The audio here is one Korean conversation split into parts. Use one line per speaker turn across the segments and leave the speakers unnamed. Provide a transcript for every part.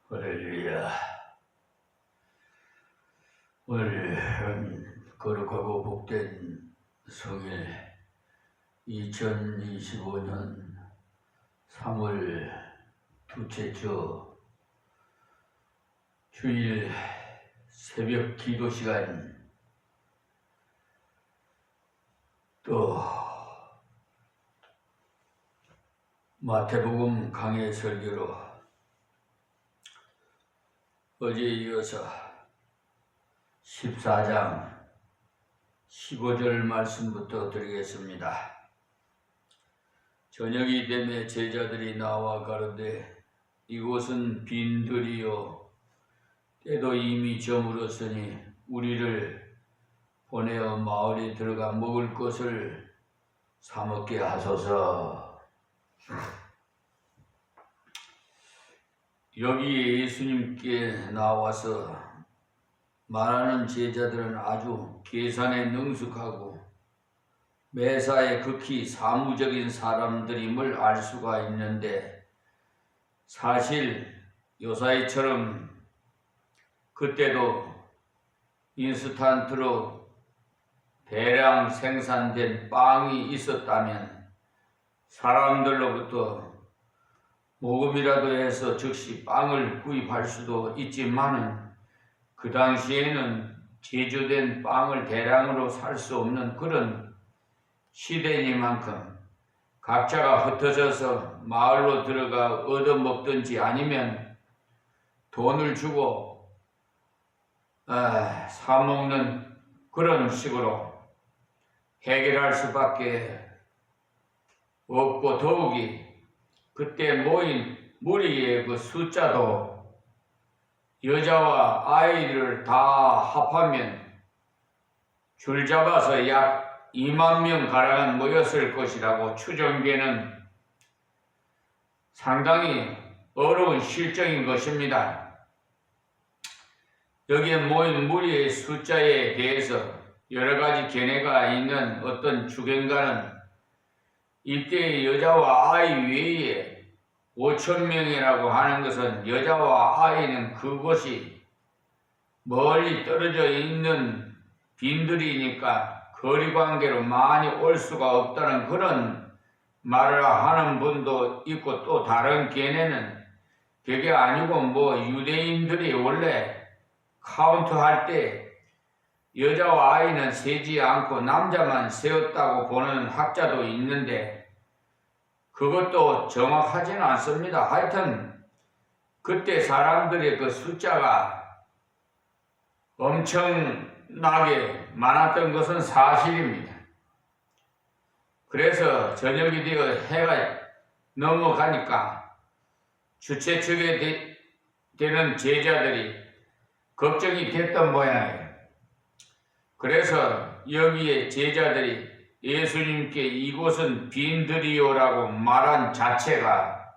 할렐루야. 오늘은 거룩하고 복된 성일 2025년 3월 둘째 주 주일 새벽 기도 시간, 또 마태복음 강해 설교로 어제에 이어서 14장 15절 말씀부터 드리겠습니다. 저녁이 되매 제자들이 나와 가로되 이곳은 빈들이요 때도 이미 저물었으니 우리를 보내어 마을에 들어가 먹을 것을 사 먹게 하소서. 여기 예수님께 나와서 말하는 제자들은 아주 계산에 능숙하고 매사에 극히 사무적인 사람들임을 알 수가 있는데, 사실 요사이처럼 그때도 인스턴트로 대량 생산된 빵이 있었다면 사람들로부터 모금이라도 해서 즉시 빵을 구입할 수도 있지만은, 그 당시에는 제조된 빵을 대량으로 살 수 없는 그런 시대이니만큼 각자가 흩어져서 마을로 들어가 얻어먹든지 아니면 돈을 주고 사 먹는 그런 식으로 해결할 수밖에 없고, 더욱이 그때 모인 무리의 그 숫자도 여자와 아이를 다 합하면 줄 잡아서 약 2만 명 가량은 모였을 것이라고 추정되는 상당히 어려운 실정인 것입니다. 여기에 모인 무리의 숫자에 대해서 여러 가지 견해가 있는 어떤 주견가는 이때의 여자와 아이 외에 5,000명이라고 하는 것은 여자와 아이는 그곳이 멀리 떨어져 있는 빈들이니까 거리관계로 많이 올 수가 없다는 그런 말을 하는 분도 있고, 또 다른 견해는 그게 아니고 유대인들이 원래 카운트할 때 여자와 아이는 세지 않고 남자만 세웠다고 보는 학자도 있는데, 그것도 정확하지는 않습니다. 하여튼 그때 사람들의 그 숫자가 엄청나게 많았던 것은 사실입니다. 그래서 저녁이 되어 해가 넘어가니까 주최 측에 되는 제자들이 걱정이 됐던 모양이에요. 그래서 여기에 제자들이 예수님께 이곳은 빈들이요라고 말한 자체가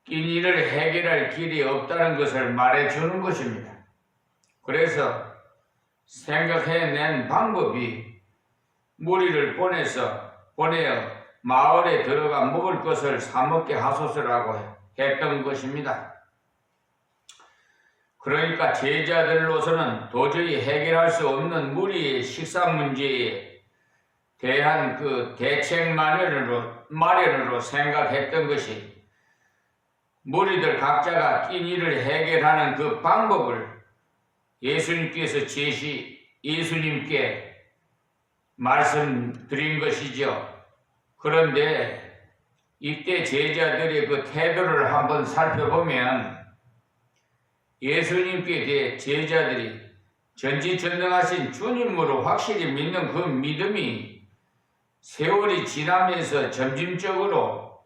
끼니를 해결할 길이 없다는 것을 말해주는 것입니다. 그래서 생각해낸 방법이 무리를 보내어 마을에 들어가 먹을 것을 사 먹게 하소서라고 했던 것입니다. 그러니까 제자들로서는 도저히 해결할 수 없는 무리의 식사 문제에 대한 그 대책 마련으로 생각했던 것이, 무리들 각자가 끼니를 해결하는 그 방법을 예수님께 말씀드린 것이죠. 그런데 이때 제자들의 그 태도를 한번 살펴보면 예수님께 대해 제자들이 전지전능하신 주님으로 확실히 믿는 그 믿음이 세월이 지나면서 점진적으로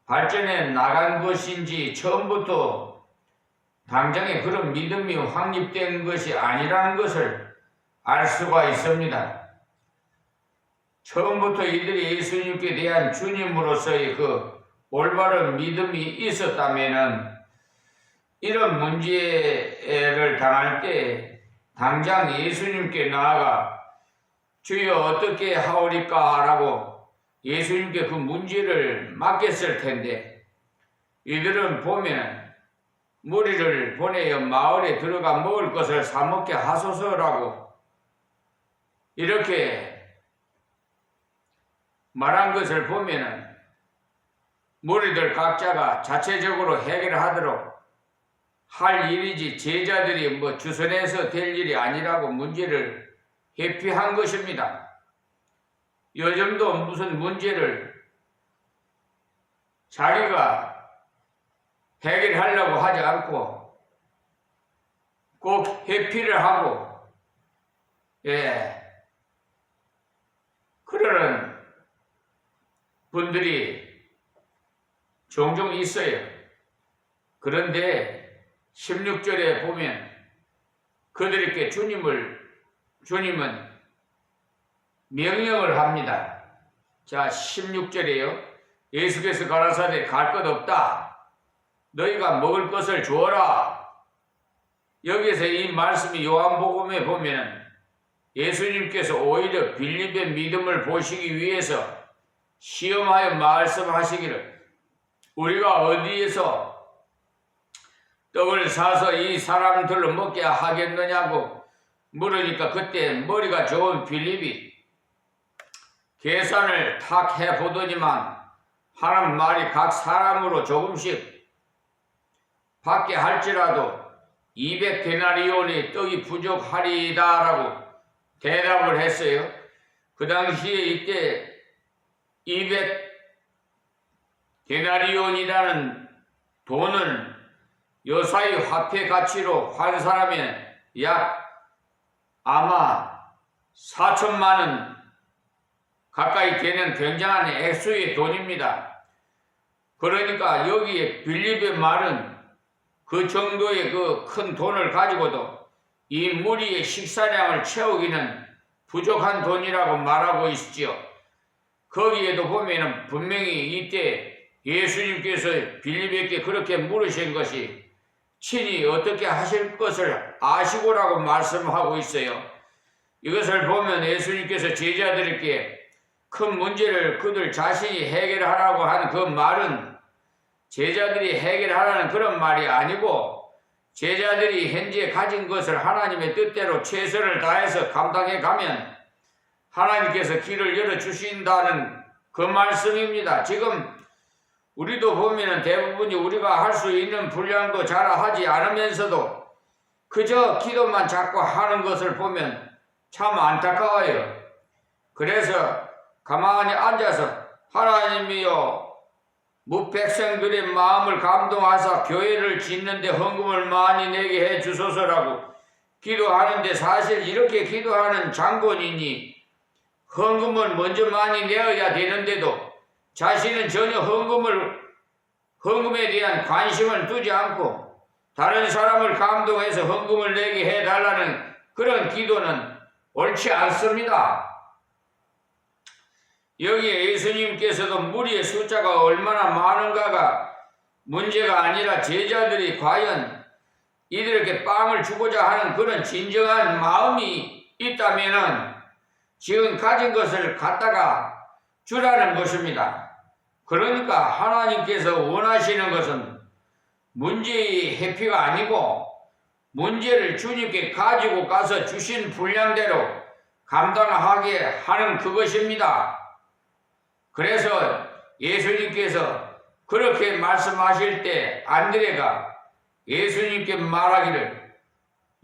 발전해 나간 것인지, 처음부터 당장에 그런 믿음이 확립된 것이 아니라는 것을 알 수가 있습니다. 처음부터 이들이 예수님께 대한 주님으로서의 그 올바른 믿음이 있었다면은 이런 문제를 당할 때 당장 예수님께 나아가 주여 어떻게 하오리까 라고 예수님께 그 문제를 맡겼을 텐데, 이들은 보면 무리를 보내어 마을에 들어가 먹을 것을 사 먹게 하소서라고 이렇게 말한 것을 보면은 무리들 각자가 자체적으로 해결하도록 할 일이지 제자들이 뭐 주선해서 될 일이 아니라고 문제를 회피한 것입니다. 요즘도 무슨 문제를 자기가 해결하려고 하지 않고 꼭 회피를 하고 그러는 분들이 종종 있어요. 그런데 16절에 보면 그들에게 주님은 명령을 합니다. 자, 16절에요. 예수께서 가라사대 갈 것 없다. 너희가 먹을 것을 주어라. 여기서 이 말씀이 요한복음에 보면 예수님께서 오히려 빌립의 믿음을 보시기 위해서 시험하여 말씀하시기를 우리가 어디에서 떡을 사서 이 사람들로 먹게 하겠느냐고 물으니까 그때 머리가 좋은 빌립이 계산을 탁 해보더니만 하는 말이 각 사람으로 조금씩 받게 할지라도 200데나리온의 떡이 부족하리이다 라고 대답을 했어요. 그 당시에 이때 200데나리온이라는 돈은 요사이 화폐 가치로 환산하면 약 아마 4천만 원 가까이 되는 굉장한 액수의 돈입니다. 그러니까 여기에 빌립의 말은 그 정도의 그 큰 돈을 가지고도 이 무리의 식사량을 채우기는 부족한 돈이라고 말하고 있지요. 거기에도 보면은 분명히 이때 예수님께서 빌립에게 그렇게 물으신 것이 친히 어떻게 하실 것을 아시고라고 말씀하고 있어요. 이것을 보면 예수님께서 제자들에게 큰 문제를 그들 자신이 해결하라고 하는 그 말은 제자들이 해결하라는 그런 말이 아니고 제자들이 현재 가진 것을 하나님의 뜻대로 최선을 다해서 감당해 가면 하나님께서 길을 열어주신다는 그 말씀입니다. 지금 우리도 보면은 대부분이 우리가 할 수 있는 분량도 잘 하지 않으면서도 그저 기도만 자꾸 하는 것을 보면 참 안타까워요. 그래서 가만히 앉아서 하나님이여 무백성들의 마음을 감동하사 교회를 짓는데 헌금을 많이 내게 해 주소서라고 기도하는데 사실 이렇게 기도하는 장본인이 헌금을 먼저 많이 내어야 되는데도 자신은 전혀 헌금에 대한 관심을 두지 않고 다른 사람을 감동해서 헌금을 내게 해달라는 그런 기도는 옳지 않습니다. 여기에 예수님께서도 무리의 숫자가 얼마나 많은가가 문제가 아니라 제자들이 과연 이들에게 빵을 주고자 하는 그런 진정한 마음이 있다면은 지금 가진 것을 갖다가 주라는 것입니다. 그러니까 하나님께서 원하시는 것은 문제의 회피가 아니고 문제를 주님께 가지고 가서 주신 분량대로 감당하게 하는 그것입니다. 그래서 예수님께서 그렇게 말씀하실 때 안드레가 예수님께 말하기를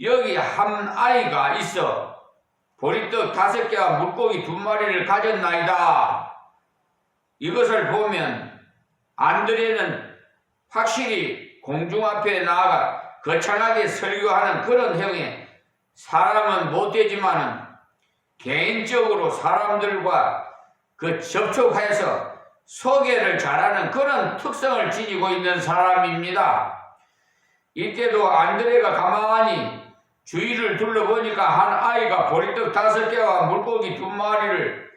여기 한 아이가 있어 보리떡 5개와 물고기 2마리를 가졌나이다. 이것을 보면 안드레는 확실히 공중 앞에 나아가 거창하게 설교하는 그런 형의 사람은 못되지만은 개인적으로 사람들과 그 접촉해서 소개를 잘하는 그런 특성을 지니고 있는 사람입니다. 이때도 안드레가 가만히 주위를 둘러보니까 한 아이가 보리떡 5개와 물고기 2마리를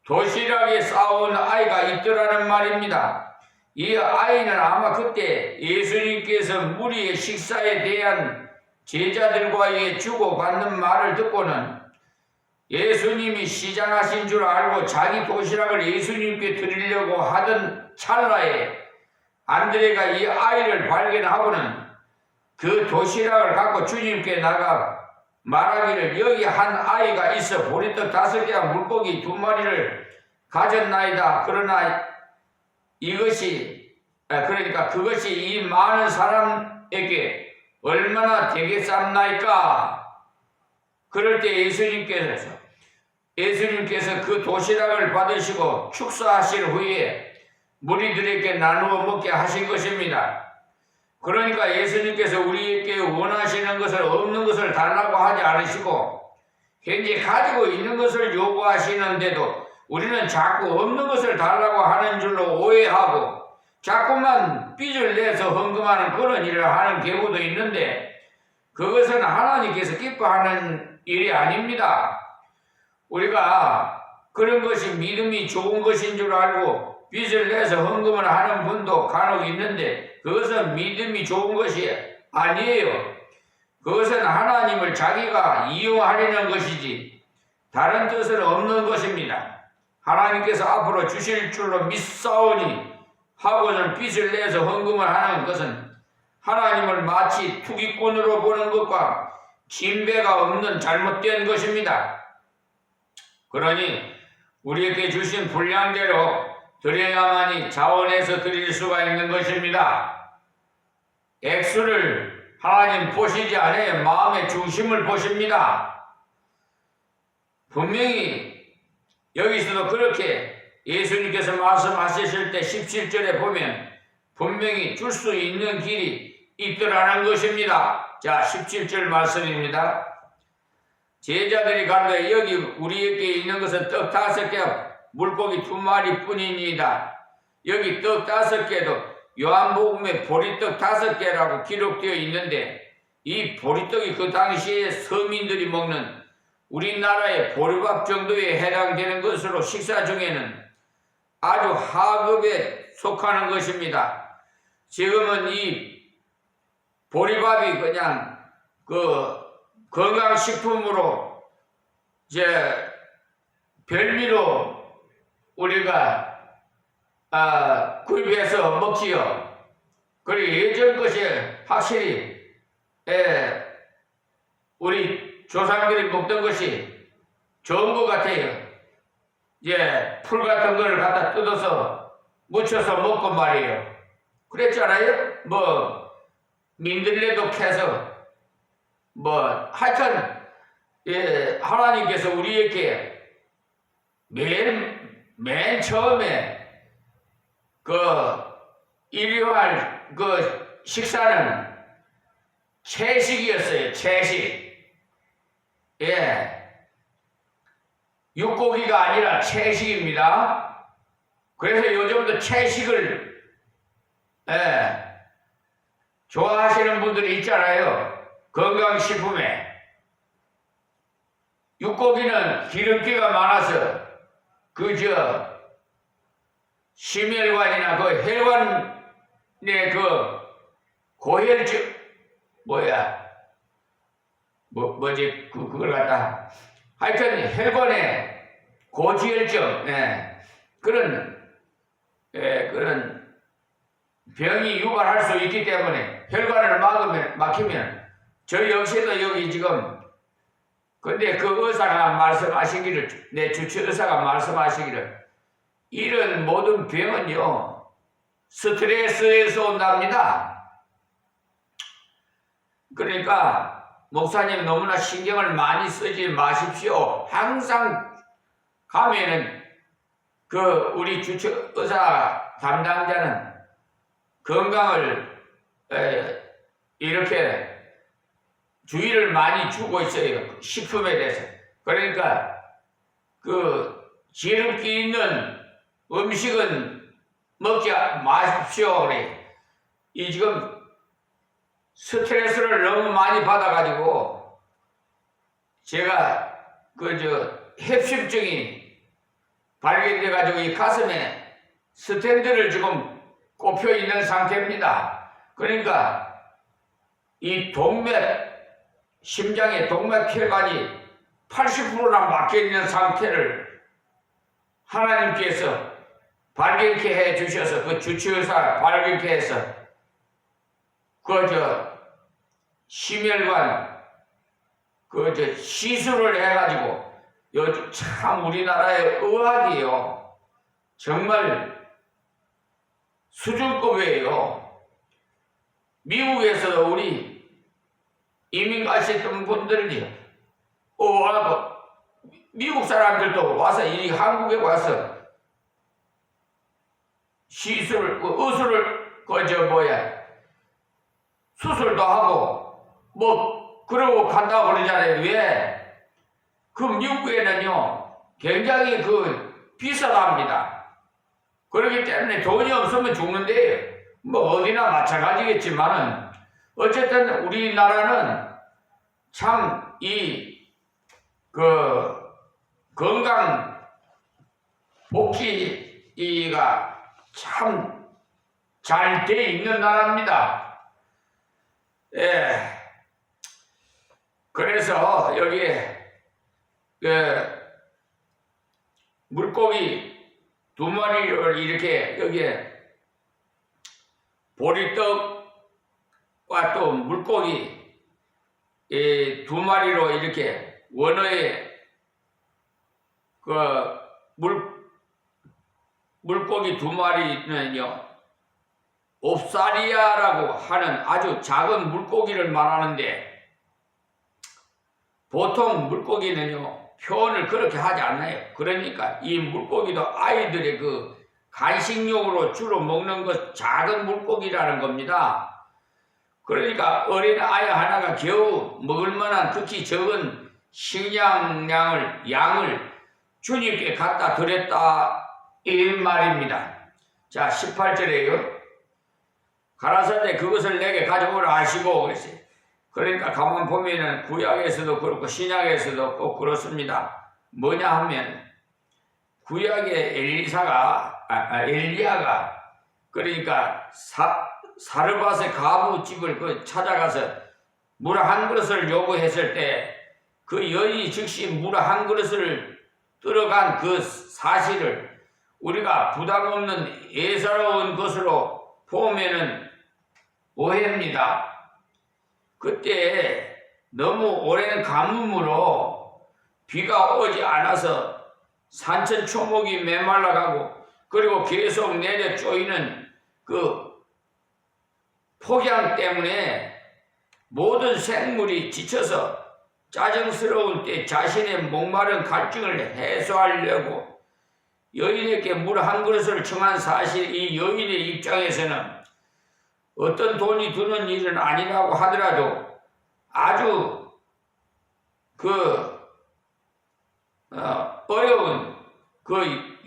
도시락에 쌓아온 아이가 있더라는 말입니다. 이 아이는 아마 그때 예수님께서 무리의 식사에 대한 제자들과의 주고받는 말을 듣고는 예수님이 시장하신 줄 알고 자기 도시락을 예수님께 드리려고 하던 찰나에 안드레가 이 아이를 발견하고는 그 도시락을 갖고 주님께 나가 말하기를 여기 한 아이가 있어 보리떡 5개와 물고기 2마리를 가졌나이다. 그러나 그러니까 그것이 이 많은 사람에게 얼마나 되겠습니까? 그럴 때 예수님께서 그 도시락을 받으시고 축사하신 후에 무리들에게 나누어 먹게 하신 것입니다. 그러니까 예수님께서 우리에게 원하시는 것을 없는 것을 달라고 하지 않으시고 현재 가지고 있는 것을 요구하시는데도 우리는 자꾸 없는 것을 달라고 하는 줄로 오해하고 자꾸만 빚을 내서 헌금하는 그런 일을 하는 경우도 있는데 그것은 하나님께서 기뻐하는 일이 아닙니다. 우리가 그런 것이 믿음이 좋은 것인 줄 알고 빚을 내서 헌금을 하는 분도 간혹 있는데 그것은 믿음이 좋은 것이 아니에요. 그것은 하나님을 자기가 이용하려는 것이지 다른 뜻은 없는 것입니다. 하나님께서 앞으로 주실 줄로 믿사오니 하고는 빚을 내서 헌금을 하는 것은 하나님을 마치 투기꾼으로 보는 것과 진배가 없는 잘못된 것입니다. 그러니 우리에게 주신 분량대로 드려야만이 자원해서 드릴 수가 있는 것입니다. 액수를 하나님 보시지 않아요. 마음의 중심을 보십니다. 분명히 여기서도 그렇게 예수님께서 말씀하셨을 때 17절에 보면 분명히 줄 수 있는 길이 있더라는 것입니다. 자, 17절 말씀입니다. 제자들이 가로되 여기 우리에게 있는 것은 떡 5개 물고기 2마리 뿐이니이다. 여기 떡 5개도 요한복음에 보리떡 5개라고 기록되어 있는데 이 보리떡이 그 당시에 서민들이 먹는 우리나라의 보리밥 정도에 해당되는 것으로 식사 중에는 아주 하급에 속하는 것입니다. 지금은 이 보리밥이 그냥 건강식품으로 이제 별미로 우리가 구입해서 먹지요. 그리고 예전 것이 확실히 우리 조상들이 먹던 것이 좋은 것 같아요. 이제 풀 같은 걸 갖다 뜯어서 무쳐서 먹고 말이에요. 그랬잖아요. 뭐 민들레도 캐서 하여튼 하나님께서 우리에게 맨 처음에 일용할 식사는 채식이었어요. 채식. 육고기가 아니라 채식입니다. 그래서 요즘도 채식을 좋아하시는 분들이 있잖아요. 건강식품에. 육고기는 기름기가 많아서 심혈관이나 혈관의 고혈증 그걸 갖다 하여튼 혈관에 고지혈증 그런 병이 유발할 수 있기 때문에 혈관을 막히면 저희 역시도 여기 지금 근데 그 의사가 말씀하시기를 내 주치 의사가 말씀하시기를 이런 모든 병은요 스트레스에서 온답니다. 그러니까 목사님 너무나 신경을 많이 쓰지 마십시오. 항상 가면은 우리 주치 의사 담당자는 건강을 이렇게 주의를 많이 주고 있어요. 식품에 대해서. 그러니까 기름기 있는 음식은 먹지 마십시오. 그래. 이 지금 스트레스를 너무 많이 받아가지고 제가 협심증이 발견돼가지고 이 가슴에 스텐트를 지금 꼽혀 있는 상태입니다. 그러니까 이 심장의 동맥 혈관이 80%나 막혀 있는 상태를 하나님께서 발견케 해 주셔서 주치의사 발견케 해서 심혈관 시술을 해가지고 요즘 참 우리나라의 의학이요 정말 수준급이에요. 미국에서도 우리 이민 가셨던 분들이 미국 사람들도 와서 이 한국에 와서 시술, 수술도 하고 그러고 간다고 그러잖아요. 왜? 그 미국에는요 굉장히 비싸답니다. 그렇기 때문에 돈이 없으면 죽는데 어디나 마찬가지겠지만은 어쨌든 우리나라는 참 건강 복지가 참 잘 돼 있는 나라입니다. 예. 그래서 여기에 물고기 2마리를 이렇게 여기에 보리떡과 또 물고기 2마리로 이렇게 원어에 물고기 2마리는요 옵사리아라고 하는 아주 작은 물고기를 말하는데 보통 물고기는요 표현을 그렇게 하지 않아요. 그러니까 이 물고기도 아이들의 간식용으로 주로 먹는 작은 물고기라는 겁니다. 그러니까 어린 아이 하나가 겨우 먹을 만한 극히 적은 양을 주님께 갖다 드렸다 이 말입니다. 자 18절에요. 가라사대 그것을 내게 가져오라 하시고 그랬어요. 그러니까 가만 보면은 구약에서도 그렇고 신약에서도 꼭 그렇습니다. 뭐냐 하면 구약의 엘리야가 그러니까 사르밧의 가부 집을 찾아가서 물 한 그릇을 요구했을 때 그 여인이 즉시 물 한 그릇을 들어간 그 사실을 우리가 부담 없는 예사로운 것으로 보면은 오해입니다. 그때 너무 오랜 가뭄으로 비가 오지 않아서 산천초목이 메말라가고 그리고 계속 내려 쪼이는 폭양 때문에 모든 생물이 지쳐서 짜증스러울 때 자신의 목마른 갈증을 해소하려고 여인에게 물 한 그릇을 청한 사실 이 여인의 입장에서는 어떤 돈이 드는 일은 아니라고 하더라도 아주 어려운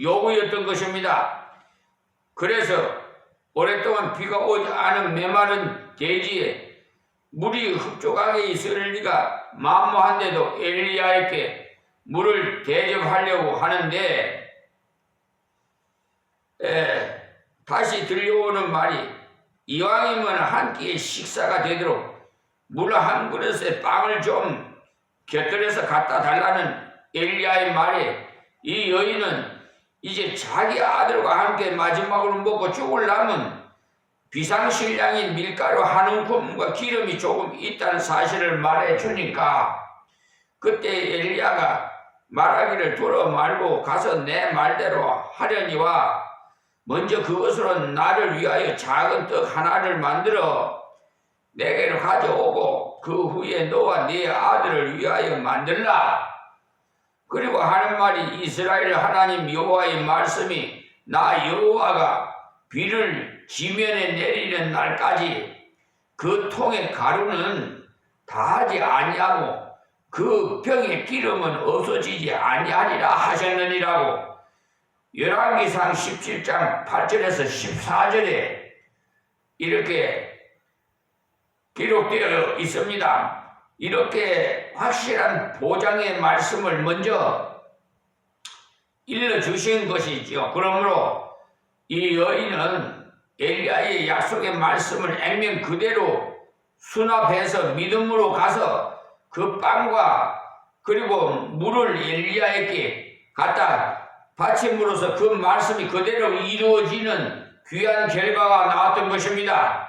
요구였던 것입니다. 그래서 오랫동안 비가 오지 않은 메마른 대지에 물이 흡족하게 있을 리가 만무한데도 엘리야에게 물을 대접하려고 하는데 다시 들려오는 말이 이왕이면 한 끼의 식사가 되도록 물 한 그릇에 빵을 좀 곁들여서 갖다 달라는 엘리야의 말에 이 여인은 이제 자기 아들과 함께 마지막으로 먹고 죽으려면 비상식량인 밀가루 한 움큼과 기름이 조금 있다는 사실을 말해주니까 그때 엘리야가 말하기를 두려 말고 가서 내 말대로 하려니와 먼저 그것으로 나를 위하여 작은 떡 하나를 만들어 내게로 가져오고 그 후에 너와 네 아들을 위하여 만들라. 그리고 하는 말이 이스라엘 하나님 여호와의 말씀이 나 여호와가 비를 지면에 내리는 날까지 그 통의 가루는 다하지 아니하고 그 병의 기름은 없어지지 아니하리라 하셨느니라고 열왕기상 17장 8절에서 14절에 이렇게 기록되어 있습니다. 이렇게 확실한 보장의 말씀을 먼저 일러주신 것이지요. 그러므로 이 여인은 엘리야의 약속의 말씀을 액면 그대로 수납해서 믿음으로 가서 그 빵과 그리고 물을 엘리야에게 갖다 바침으로써 그 말씀이 그대로 이루어지는 귀한 결과가 나왔던 것입니다.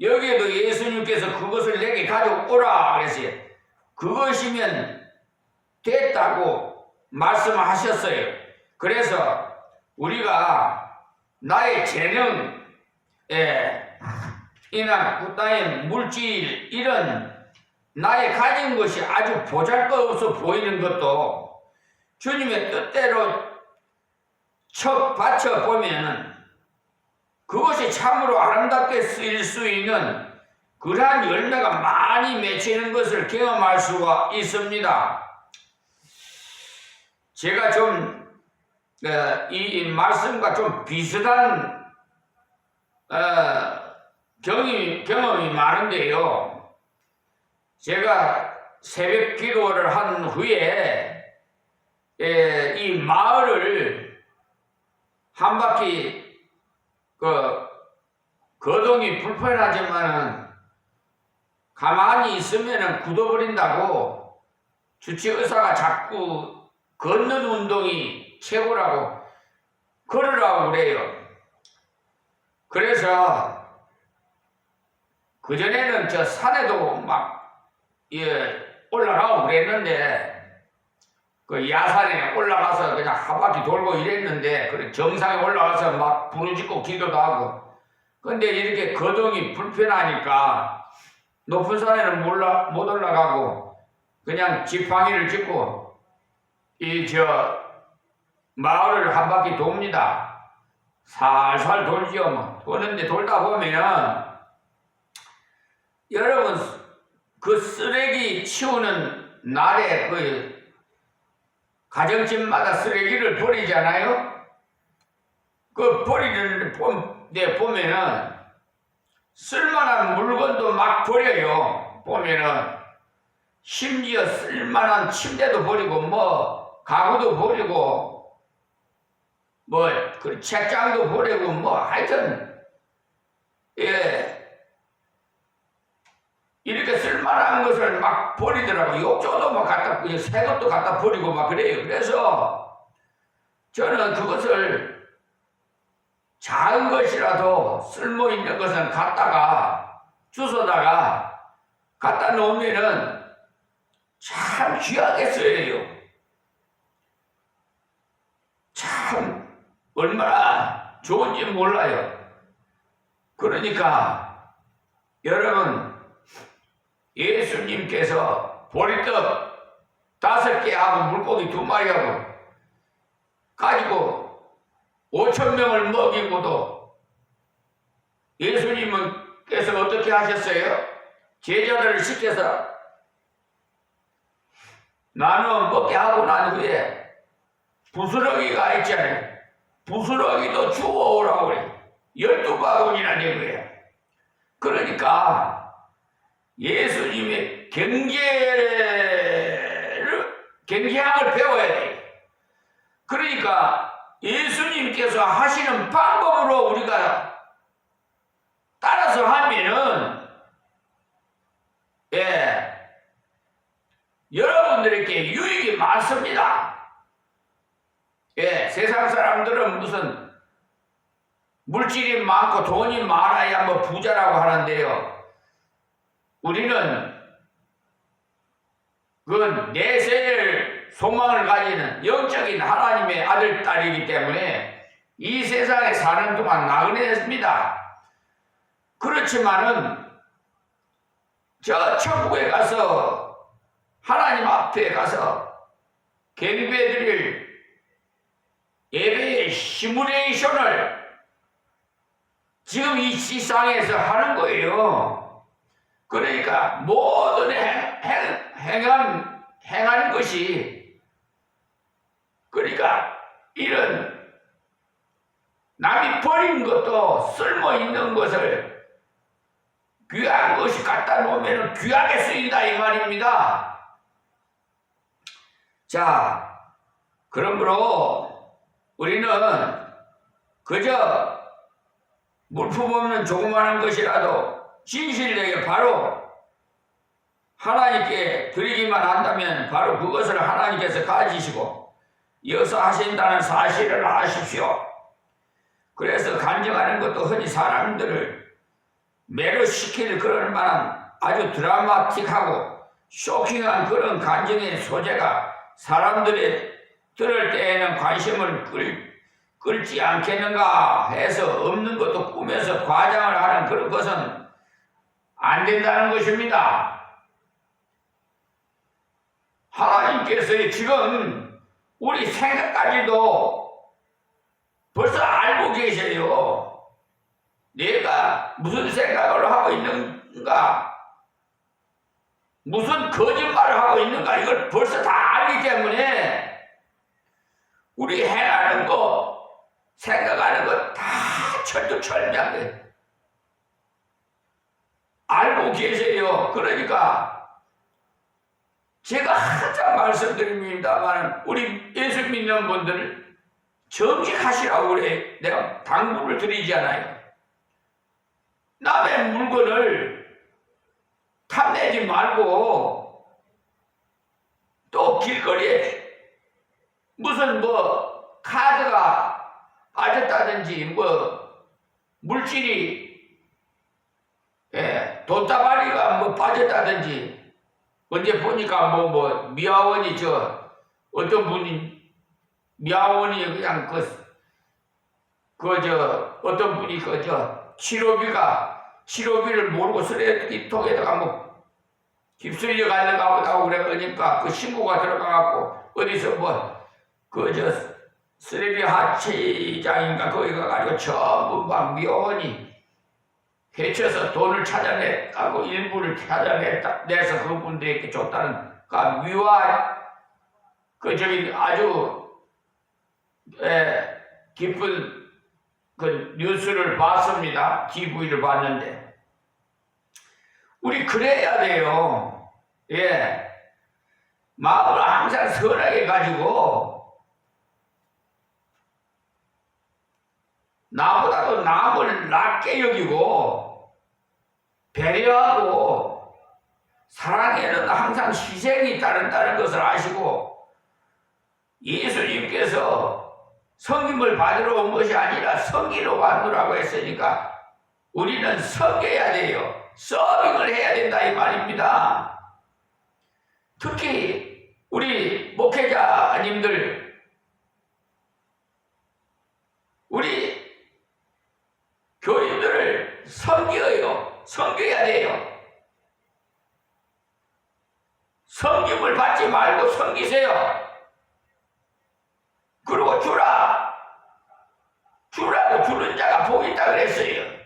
여기에도 예수님께서 그것을 내게 가져오라 그랬어요. 그것이면 됐다고 말씀하셨어요. 그래서 우리가 나의 재능, 이나 그따위 물질, 이런 나의 가진 것이 아주 보잘것없어 보이는 것도 주님의 뜻대로 척 바쳐보면 그것이 참으로 아름답게 쓰일 수 있는 그러한 열매가 많이 맺히는 것을 경험할 수가 있습니다. 제가 좀 이 말씀과 좀 비슷한 경험이 많은데요. 제가 새벽 기도를 한 후에 이 마을을 한 바퀴 거동이 불편하지만은 가만히 있으면은 굳어버린다고 주치의사가 자꾸 걷는 운동이 최고라고 걸으라고 그래요. 그래서 그전에는 저 산에도 막 올라가고 그랬는데 그 야산에 올라가서 그냥 한 바퀴 돌고 이랬는데 그래 정상에 올라가서 막 부르짖고 기도도 하고. 근데 이렇게 거동이 불편하니까 높은 산에는 못 올라가고 그냥 지팡이를 짚고 마을을 한 바퀴 돕니다. 살살 돌지요. 뭐. 도는데 돌다 보면은 여러분 그 쓰레기 치우는 날에 그 가정집마다 쓰레기를 버리잖아요. 그 버리는데 보면은 쓸만한 물건도 막 버려요. 보면은 심지어 쓸만한 침대도 버리고 뭐 가구도 버리고 뭐 그 책장도 버리고 뭐 하여튼 이렇게 쓸만한 것을 막 버리더라고. 욕조도 막 새 것도 갖다 버리고 막 그래요. 그래서 저는 그것을 작은 것이라도 쓸모 있는 것은 갖다가 주워다가 갖다 놓으면은 참 귀하게 쓰여요. 참 얼마나 좋은지 몰라요. 그러니까 여러분 예수님께서 보리떡 5개 하고 물고기 2마리하고 가지고 5,000명을 먹이고도 예수님께서 어떻게 하셨어요? 제자들을 시켜서 나눠 먹게 하고 난 후에 부스러기가 있잖아요. 부스러기도 주워오라고 그래. 12바구니나 된 거예요. 그러니까 예수님의 경계함을 배워야 돼. 그러니까 예수님께서 하시는 방법으로 우리가 따라서 하면은 여러분들에게 유익이 많습니다. 세상 사람들은 무슨 물질이 많고 돈이 많아야 뭐 부자라고 하는데요. 우리는 그 내세일 소망을 가지는 영적인 하나님의 아들, 딸이기 때문에 이 세상에 사는 동안 나그네했습니다. 그렇지만은 저 천국에 가서 하나님 앞에 가서 경배드릴 예배의 시뮬레이션을 지금 이 세상에서 하는 거예요. 그러니까 모든 행한 것이 그러니까 이런 남이 버린 것도 쓸모 있는 것을 귀한 것이 갖다 놓으면 귀하게 쓰인다 이 말입니다. 자, 그러므로 우리는 그저 물품 없는 조그마한 것이라도 진실되게 바로 하나님께 드리기만 한다면 바로 그것을 하나님께서 가지시고 역사하신다는 사실을 아십시오. 그래서 간증하는 것도 흔히 사람들을 매료시킬 그럴 만한 아주 드라마틱하고 쇼킹한 그런 감정의 소재가 사람들이 들을 때에는 관심을 끌지 않겠는가 해서 없는 것도 꾸며서 과장을 하는 그런 것은 안 된다는 것입니다. 하나님께서 지금 우리 생각까지도 벌써 알고 계세요. 내가 무슨 생각을 하고 있는가, 무슨 거짓말을 하고 있는가, 이걸 벌써 다 알기 때문에 우리 행하는 거, 생각하는 거 다 철두철미하게 알고 계세요. 그러니까 제가 항상 말씀드립니다만 우리 예수 믿는 분들 정직하시라고 그래. 내가 당부를 드리잖아요. 남의 물건을 탐내지 말고 또 길거리에 무슨 뭐 카드가 빠졌다든지 뭐 물질이 돈다발이가 뭐 빠졌다든지 언제 보니까 뭐 미화원이 어떤 분이 미화원이 그냥 어떤 분이 치료비를 모르고 쓰레기통에다가 뭐 휩쓸려 갔는가 보다 그러니까 그 신고가 들어가갖고 어디서 쓰레기 하치장인가 거기 가가지고 전부 막 미화원이 해쳐서 돈을 찾아냈다고 일부를 찾아내서 그분들에게 줬다는 그 아주 기쁜 그 뉴스를 봤습니다. TV를 봤는데 우리 그래야 돼요. 마음을 항상 선하게 가지고 나보다도 남을 낮게 여기고 배려하고 사랑에는 항상 희생이 따른다는 것을 아시고 예수님께서 섬김을 받으러 온 것이 아니라 섬기러 왔노라고 했으니까 우리는 섬겨야 돼요. 서빙을 해야 된다 이 말입니다. 특히 우리 목회자님들 우리 교인들을 섬겨야 돼요. 섬김을 받지 말고 섬기세요. 그리고 주라고 주는 자가 복이 있다 그랬어요.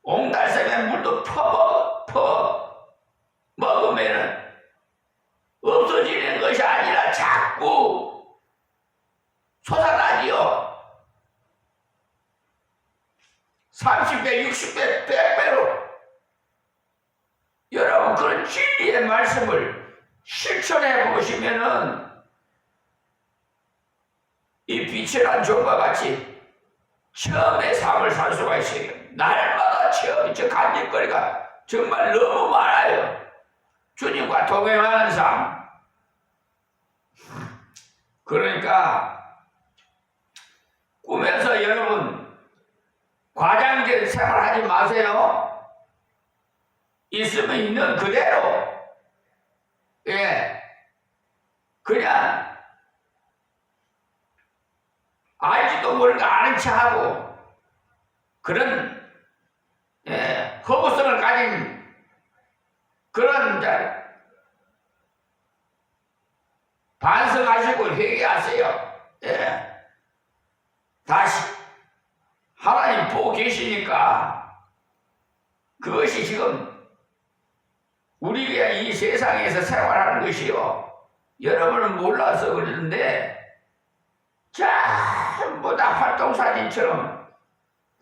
옹달샘에 물도 먹으면은 없어지는 것이 아니라 자꾸 솟아나지요. 30배, 60배, 100배로 여러분 그런 진리의 말씀을 실천해 보시면은 이 빛이란 종과 같이 처음의 삶을 살 수가 있어요. 날마다 저 간질거리가 정말 너무 많아요. 주님과 동행하는 삶. 그러니까 꿈에서 여러분 과장된 생활하지 마세요. 있으면 있는 그대로 그냥 알지도 모르는 거 아는 척하고 그런 허구성을 가진 그런 자 반성하시고 회개하세요. 다시 하나님 보고 계시니까 그것이 지금 우리가 이 세상에서 생활하는 것이요. 여러분은 몰라서 그러는데 전부 다 활동사진처럼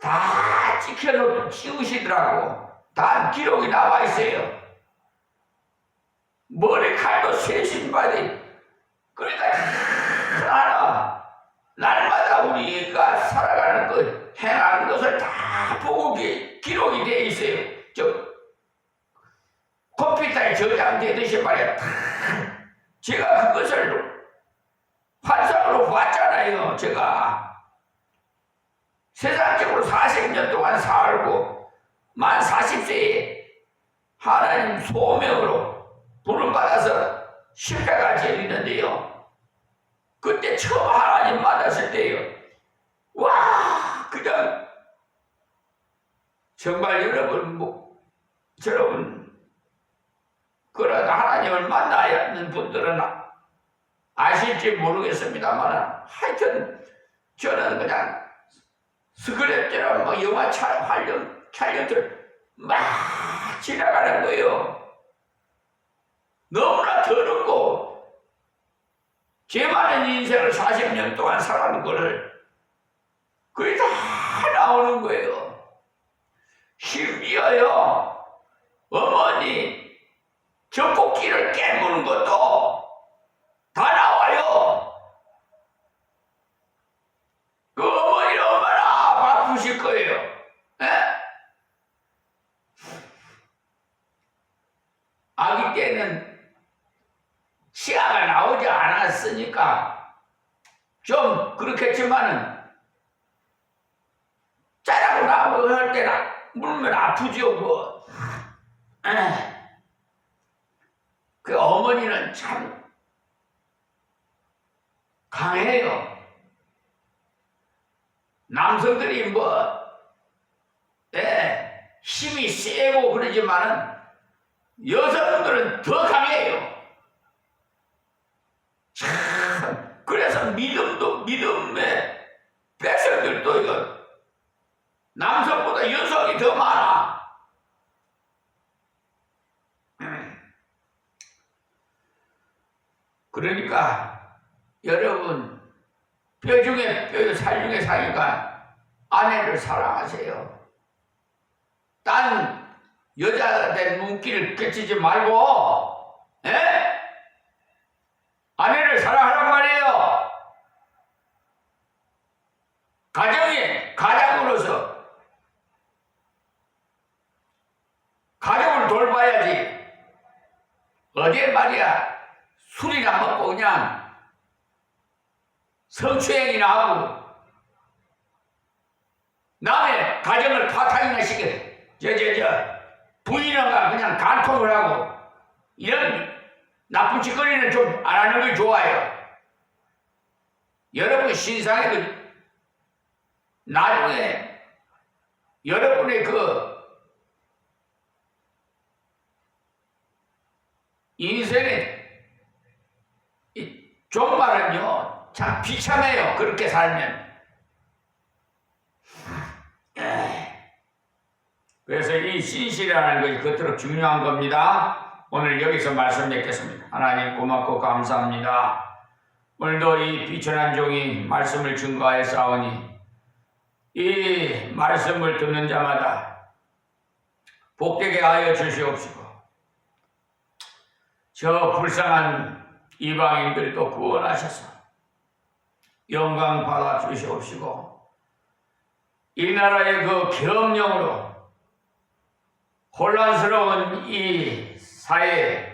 다 찍으시더라고. 다 기록이 나와 있어요. 머리칼도 세신바디. 그러니까 날마다 우리가 살아가는 것, 행하는 것을 다 보고 기록이 되어 있어요. 컴퓨터에 저장되듯이 말이야. 제가 그것을 환상으로 봤잖아요. 제가 세상적으로 40년 동안 살고 만 40세에 하나님 소명으로 부름받아서 십자가 지리는데요. 그때 처음 하나님 만났을 때요. 와, 그냥 정말 여러분 그런 하나님을 만나야 하는 분들은 아실지 모르겠습니다만 하여튼 저는 그냥 스크랩처럼 막 영화 촬영들 막 지나가는 거예요. 너무나 더럽고 죄 많은 인생을 40년 동안 살아는 거를 그게 다 나오는 거예요. 심지어요 어머니 젖꼭지를 깨무는 것도 다 나와요. 그 어머니는 얼마나 바쁘실 거예요. 에? 아기 때는 치아가 나오지 않았으니까 좀 그렇겠지만은 짜라고 나오고 할 때나 물면 아프죠 뭐. 그 어머니는 참 강해요. 남성들이 힘이 세고 그러지만은 여성들은 더 강해요. 참, 그래서 믿음의 백성들도 이거 남성보다 여성이 더 많아. 그러니까 여러분 뼈 중에 뼈, 살 중에 살니까 아내를 사랑하세요. 딴 여자한테 눈길을 끼치지 말고 아내를 사랑하란 말이에요. 가장으로서 가족을 돌봐야지. 어디에 말이야 술이나 먹고 그냥 성추행이나 하고 남의 가정을 파탄이나 시켜 부인어가 그냥 간통을 하고 이런 나쁜 짓거리는 좀 안 하는 게 좋아요. 여러분 신상에도 나중에 여러분의 그 인생의 종말은요 참 비참해요. 그렇게 살면. 그래서 이 신실이라는 것이 그토록 중요한 겁니다. 오늘 여기서 말씀 맺겠습니다. 하나님 고맙고 감사합니다. 오늘도 이 비천한 종이 말씀을 증거하여 싸우니 이 말씀을 듣는 자마다 복되게 하여 주시옵시고 저 불쌍한 이방인들도 구원하셔서 영광 받아 주시옵시고 이 나라의 그 계엄령으로 혼란스러운 이 사회에